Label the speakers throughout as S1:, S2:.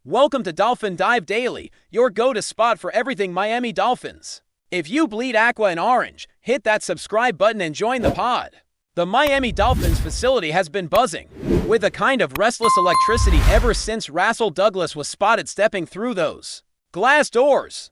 S1: Welcome to Dolphin Dive Daily, your go-to spot for everything Miami Dolphins. If you bleed aqua and orange, hit that subscribe button and join the pod. The Miami Dolphins facility has been buzzing with a kind of restless electricity ever since Rasul Douglas was spotted stepping through those glass doors.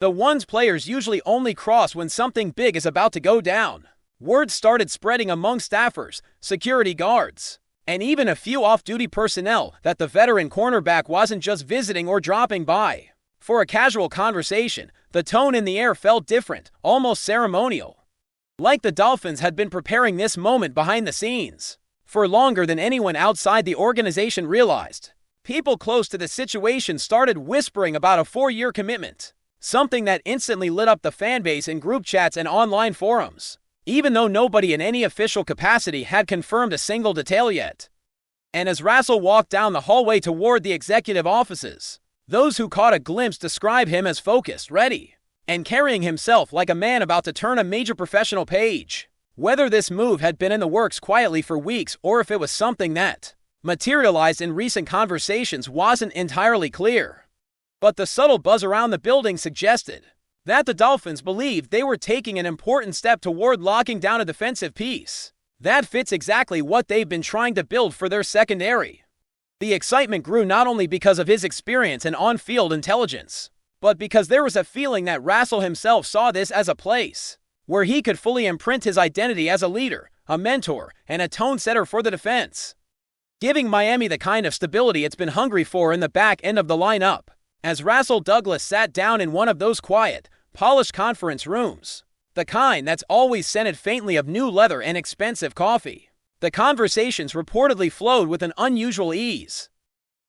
S1: The ones players usually only cross when something big is about to go down. Word started spreading among staffers, security guards, and even a few off-duty personnel that the veteran cornerback wasn't just visiting or dropping by for a casual conversation. The tone in the air felt different, almost ceremonial. Like the Dolphins had been preparing this moment behind the scenes for longer than anyone outside the organization realized. People close to the situation started whispering about a 4-year commitment, something that instantly lit up the fanbase in group chats and online forums, even though nobody in any official capacity had confirmed a single detail yet. And as Rasul walked down the hallway toward the executive offices, those who caught a glimpse describe him as focused, ready, and carrying himself like a man about to turn a major professional page. Whether this move had been in the works quietly for weeks or if it was something that materialized in recent conversations wasn't entirely clear. But the subtle buzz around the building suggested that the Dolphins believed they were taking an important step toward locking down a defensive piece that fits exactly what they've been trying to build for their secondary. The excitement grew not only because of his experience and on-field intelligence, but because there was a feeling that Rasul himself saw this as a place where he could fully imprint his identity as a leader, a mentor, and a tone setter for the defense, giving Miami the kind of stability it's been hungry for in the back end of the lineup. As Rasul Douglas sat down in one of those quiet, polished conference rooms, the kind that's always scented faintly of new leather and expensive coffee, the conversations reportedly flowed with an unusual ease.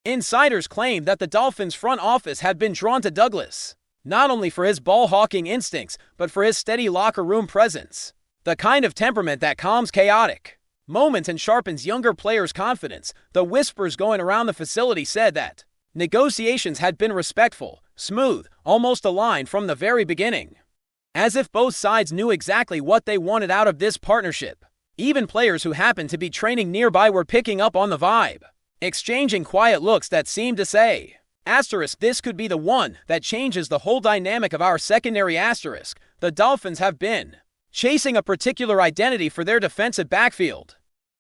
S1: Insiders claimed that the Dolphins front office had been drawn to Douglas, not only for his ball-hawking instincts, but for his steady locker room presence, the kind of temperament that calms chaotic moments and sharpens younger players' confidence. The whispers going around the facility said that negotiations had been respectful, smooth, almost aligned from the very beginning, as if both sides knew exactly what they wanted out of this partnership. Even players who happened to be training nearby were picking up on the vibe, exchanging quiet looks that seemed to say, this could be the one that changes the whole dynamic of our secondary. The Dolphins have been chasing a particular identity for their defensive backfield,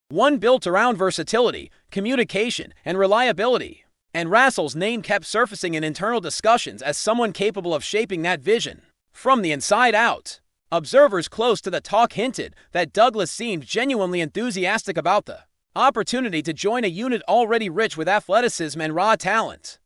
S1: one built around versatility, communication, and reliability. And Rasul's name kept surfacing in internal discussions as someone capable of shaping that vision from the inside out. Observers close to the talk hinted that Douglas seemed genuinely enthusiastic about the opportunity to join a unit already rich with athleticism and raw talent,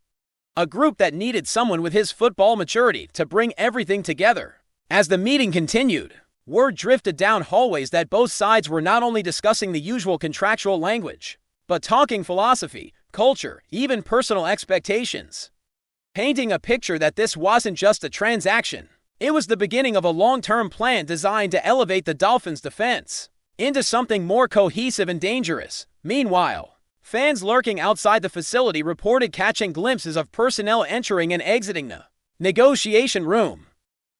S1: a group that needed someone with his football maturity to bring everything together. As the meeting continued, word drifted down hallways that both sides were not only discussing the usual contractual language, but talking philosophy, culture, even personal expectations, painting a picture that this wasn't just a transaction. It was the beginning of a long-term plan designed to elevate the Dolphins' defense into something more cohesive and dangerous. Meanwhile, fans lurking outside the facility reported catching glimpses of personnel entering and exiting the negotiation room,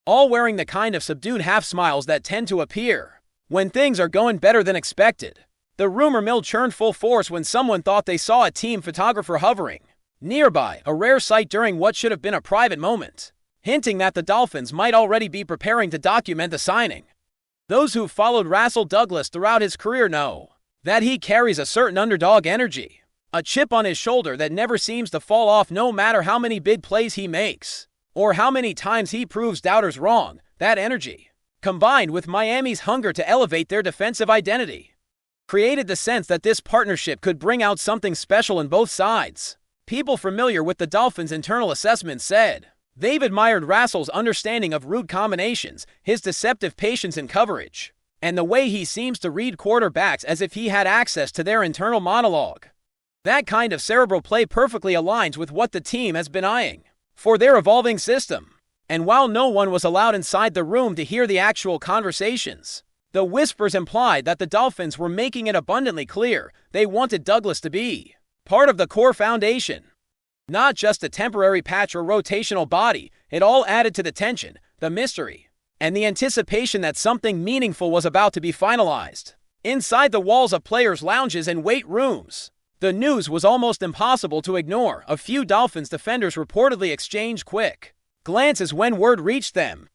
S1: all wearing the kind of subdued half-smiles that tend to appear when things are going better than expected. The rumor mill churned full force when someone thought they saw a team photographer hovering nearby, a rare sight during what should have been a private moment, hinting that the Dolphins might already be preparing to document the signing. Those who followed Rasul Douglas throughout his career know that he carries a certain underdog energy, a chip on his shoulder that never seems to fall off no matter how many big plays he makes or how many times he proves doubters wrong. That energy, combined with Miami's hunger to elevate their defensive identity, created the sense that this partnership could bring out something special in both sides. People familiar with the Dolphins' internal assessment said they've admired Rasul's understanding of route combinations, his deceptive patience in coverage, and the way he seems to read quarterbacks as if he had access to their internal monologue. That kind of cerebral play perfectly aligns with what the team has been eyeing for their evolving system. And while no one was allowed inside the room to hear the actual conversations, the whispers implied that the Dolphins were making it abundantly clear they wanted Douglas to be part of the core foundation, not just a temporary patch or rotational body. It all added to the tension, the mystery, and the anticipation that something meaningful was about to be finalized. Inside the walls of players' lounges and weight rooms, The news was almost impossible to ignore. A few Dolphins defenders reportedly exchanged quick glances when word reached them,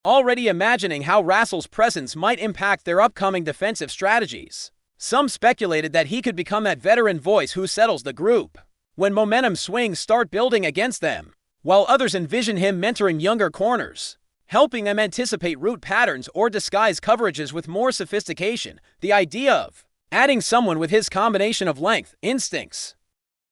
S1: already imagining how Rasul's presence might impact their upcoming defensive strategies. Some speculated that he could become that veteran voice who settles the group when momentum swings start building against them, while others envision him mentoring younger corners, helping them anticipate route patterns or disguise coverages with more sophistication. The idea of adding someone with his combination of length, instincts,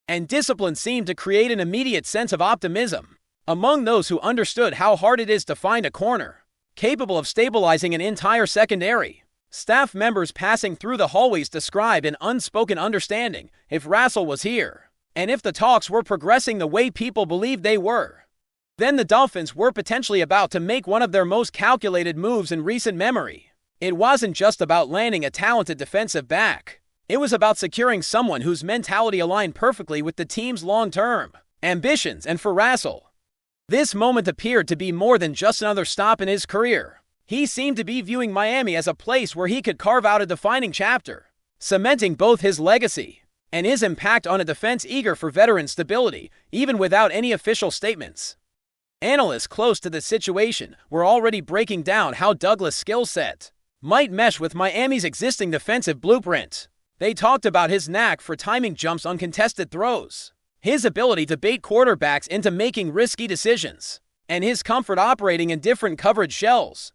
S1: and discipline seemed to create an immediate sense of optimism among those who understood how hard it is to find a corner capable of stabilizing an entire secondary. Staff members passing through the hallways described an unspoken understanding. If Rasul was here, and if the talks were progressing the way people believed they were, then the Dolphins were potentially about to make one of their most calculated moves in recent memory. It wasn't just about landing a talented defensive back. It was about securing someone whose mentality aligned perfectly with the team's long-term ambitions. And for Rasul, this moment appeared to be more than just another stop in his career. He seemed to be viewing Miami as a place where he could carve out a defining chapter, cementing both his legacy and his impact on a defense eager for veteran stability, even without any official statements. Analysts close to the situation were already breaking down how Douglas' skill set might mesh with Miami's existing defensive blueprint. They talked about his knack for timing jumps on contested throws, his ability to bait quarterbacks into making risky decisions, and his comfort operating in different coverage shells.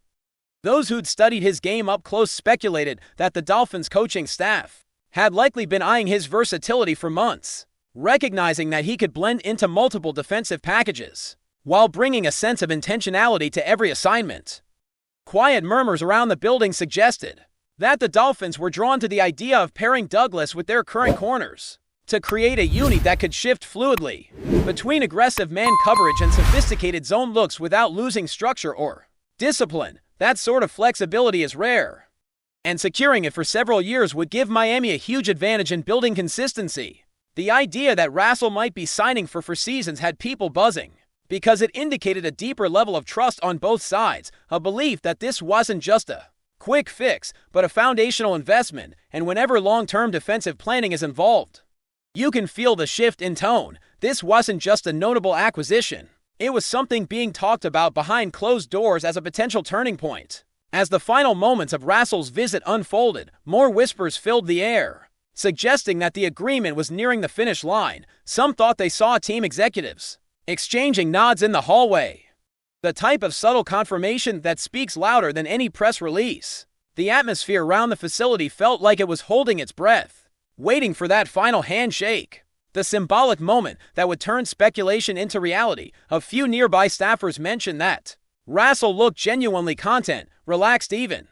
S1: Those who'd studied his game up close speculated that the Dolphins coaching staff had likely been eyeing his versatility for months, recognizing that he could blend into multiple defensive packages while bringing a sense of intentionality to every assignment. Quiet murmurs around the building suggested that the Dolphins were drawn to the idea of pairing Douglas with their current corners to create a unit that could shift fluidly between aggressive man coverage and sophisticated zone looks without losing structure or discipline. That sort of flexibility is rare, and securing it for several years would give Miami a huge advantage in building consistency. The idea that Rasul might be signing for seasons had people buzzing, because it indicated a deeper level of trust on both sides, a belief that this wasn't just a quick fix, but a foundational investment. And whenever long-term defensive planning is involved, you can feel the shift in tone. This wasn't just a notable acquisition. It was something being talked about behind closed doors as a potential turning point. As the final moments of Rasul's visit unfolded, more whispers filled the air, suggesting that the agreement was nearing the finish line. Some thought they saw team executives exchanging nods in the hallway, the type of subtle confirmation that speaks louder than any press release. The atmosphere around the facility felt like it was holding its breath, waiting for that final handshake, the symbolic moment that would turn speculation into reality. A few nearby staffers mentioned that Rasul looked genuinely content, relaxed, even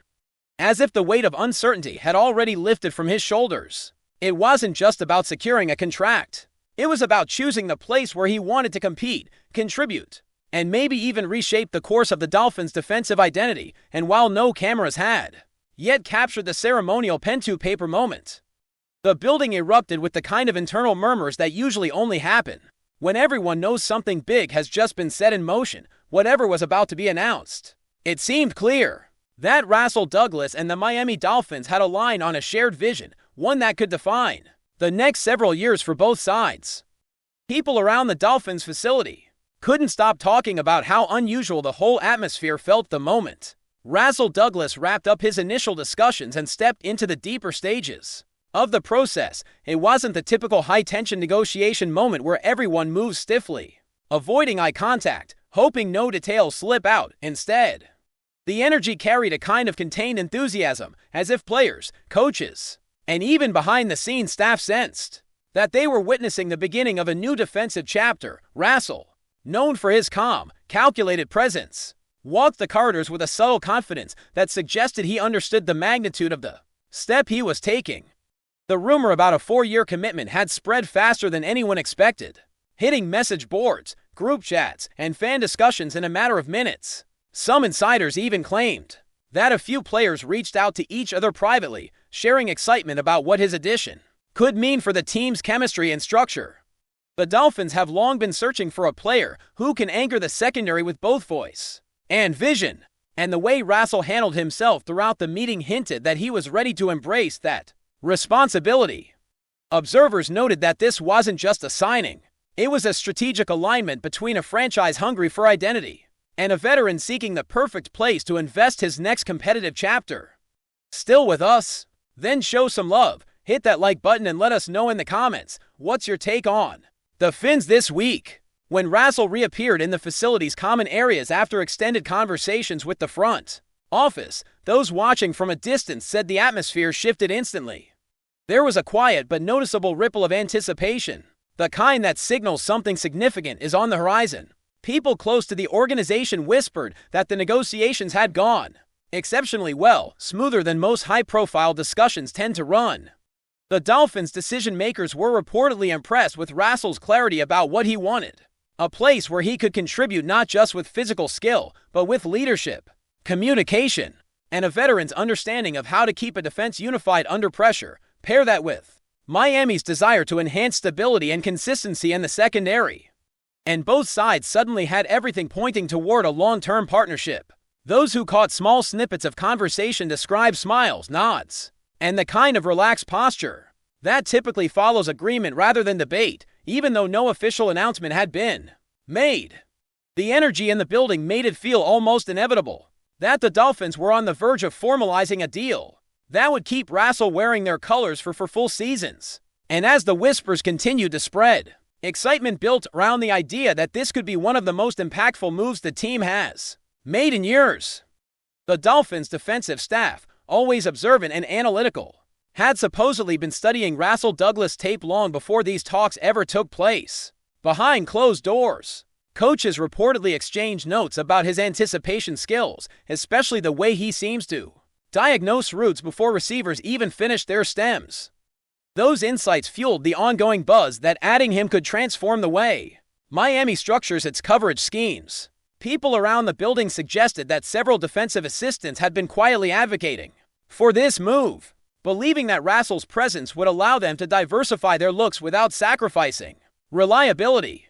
S1: as if the weight of uncertainty had already lifted from his shoulders. It wasn't just about securing a contract. It was about choosing the place where he wanted to compete, contribute, and maybe even reshape the course of the Dolphins' defensive identity. And while no cameras had yet captured the ceremonial pen-to-paper moment, the building erupted with the kind of internal murmurs that usually only happen when everyone knows something big has just been set in motion. Whatever was about to be announced, it seemed clear that Rasul Douglas and the Miami Dolphins had aligned on a shared vision, one that could define the next several years for both sides. People around the Dolphins facility couldn't stop talking about how unusual the whole atmosphere felt the moment Rasul Douglas wrapped up his initial discussions and stepped into the deeper stages of the process. It wasn't the typical high-tension negotiation moment where everyone moves stiffly, avoiding eye contact, hoping no details slip out. Instead, the energy carried a kind of contained enthusiasm, as if players, coaches, and even behind-the-scenes staff sensed that they were witnessing the beginning of a new defensive chapter. Rasul, known for his calm, calculated presence, walked the corridors with a subtle confidence that suggested he understood the magnitude of the step he was taking. The rumor about a 4-year commitment had spread faster than anyone expected, hitting message boards, group chats, and fan discussions in a matter of minutes. Some insiders even claimed that a few players reached out to each other privately, sharing excitement about what his addition could mean for the team's chemistry and structure. The Dolphins have long been searching for a player who can anchor the secondary with both voice and vision, and the way Rasul handled himself throughout the meeting hinted that he was ready to embrace that responsibility. Observers noted that this wasn't just a signing. It was a strategic alignment between a franchise hungry for identity and a veteran seeking the perfect place to invest his next competitive chapter. Still with us? Then show some love. Hit that like button and let us know in the comments, what's your take on the Fins this week? When Rasul reappeared in the facility's common areas after extended conversations with the front office, those watching from a distance said the atmosphere shifted instantly. There was a quiet but noticeable ripple of anticipation, the kind that signals something significant is on the horizon. People close to the organization whispered that the negotiations had gone exceptionally well, smoother than most high-profile discussions tend to run. The Dolphins' decision-makers were reportedly impressed with Rasul's clarity about what he wanted, a place where he could contribute not just with physical skill, but with leadership, communication, and a veteran's understanding of how to keep a defense unified under pressure. Pair that with Miami's desire to enhance stability and consistency in the secondary, and both sides suddenly had everything pointing toward a long-term partnership. Those who caught small snippets of conversation described smiles, nods, and the kind of relaxed posture that typically follows agreement rather than debate, even though no official announcement had been made. The energy in the building made it feel almost inevitable that the Dolphins were on the verge of formalizing a deal that would keep Rasul wearing their colors for full seasons. And as the whispers continued to spread, excitement built around the idea that this could be one of the most impactful moves the team has made in years. The Dolphins' defensive staff, always observant and analytical, had supposedly been studying Rasul Douglas tape long before these talks ever took place. Behind closed doors, coaches reportedly exchanged notes about his anticipation skills, especially the way he seems to diagnose routes before receivers even finished their stems. Those insights fueled the ongoing buzz that adding him could transform the way Miami structures its coverage schemes. People around the building suggested that several defensive assistants had been quietly advocating for this move, believing that Rasul's presence would allow them to diversify their looks without sacrificing reliability.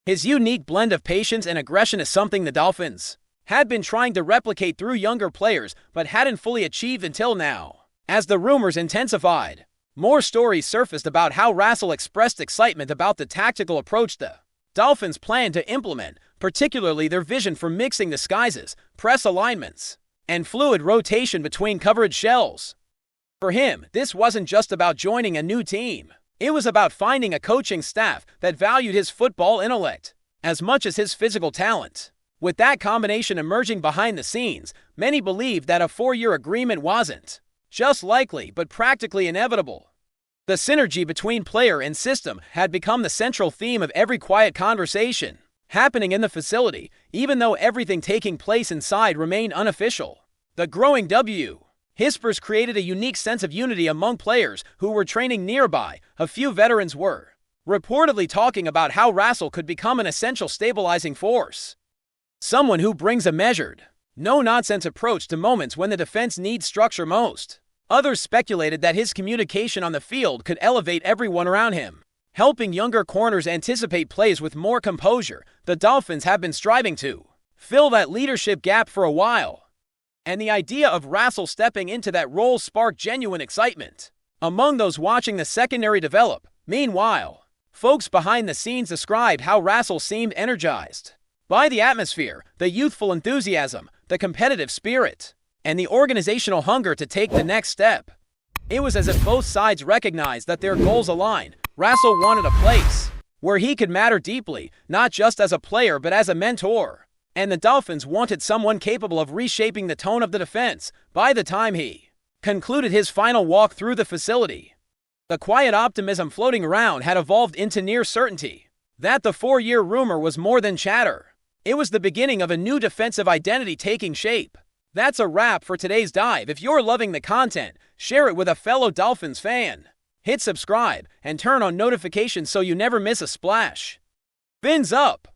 S1: His unique blend of patience and aggression is something the Dolphins had been trying to replicate through younger players but hadn't fully achieved until now. As the rumors intensified, more stories surfaced about how Rasul expressed excitement about the tactical approach the Dolphins planned to implement, particularly their vision for mixing disguises, press alignments, and fluid rotation between coverage shells. For him, this wasn't just about joining a new team. It was about finding a coaching staff that valued his football intellect as much as his physical talent. With that combination emerging behind the scenes, many believed that a 4-year agreement wasn't just likely but practically inevitable. The synergy between player and system had become the central theme of every quiet conversation happening in the facility, even though everything taking place inside remained unofficial. The growing whispers created a unique sense of unity among players who were training nearby. A few veterans were reportedly talking about how Rasul could become an essential stabilizing force, someone who brings a measured, no-nonsense approach to moments when the defense needs structure most. Others speculated that his communication on the field could elevate everyone around him, helping younger corners anticipate plays with more composure. The Dolphins have been striving to fill that leadership gap for a while, and the idea of Rasul stepping into that role sparked genuine excitement among those watching the secondary develop. Meanwhile, folks behind the scenes described how Rasul seemed energized by the atmosphere, the youthful enthusiasm, the competitive spirit, and the organizational hunger to take the next step. It was as if both sides recognized that their goals aligned. Rasul wanted a place where he could matter deeply, not just as a player but as a mentor. And the Dolphins wanted someone capable of reshaping the tone of the defense. By the time he concluded his final walk through the facility, the quiet optimism floating around had evolved into near certainty that the 4-year rumor was more than chatter. It was the beginning of a new defensive identity taking shape. That's a wrap for today's dive. If you're loving the content, share it with a fellow Dolphins fan. Hit subscribe and turn on notifications so you never miss a splash. Fins up!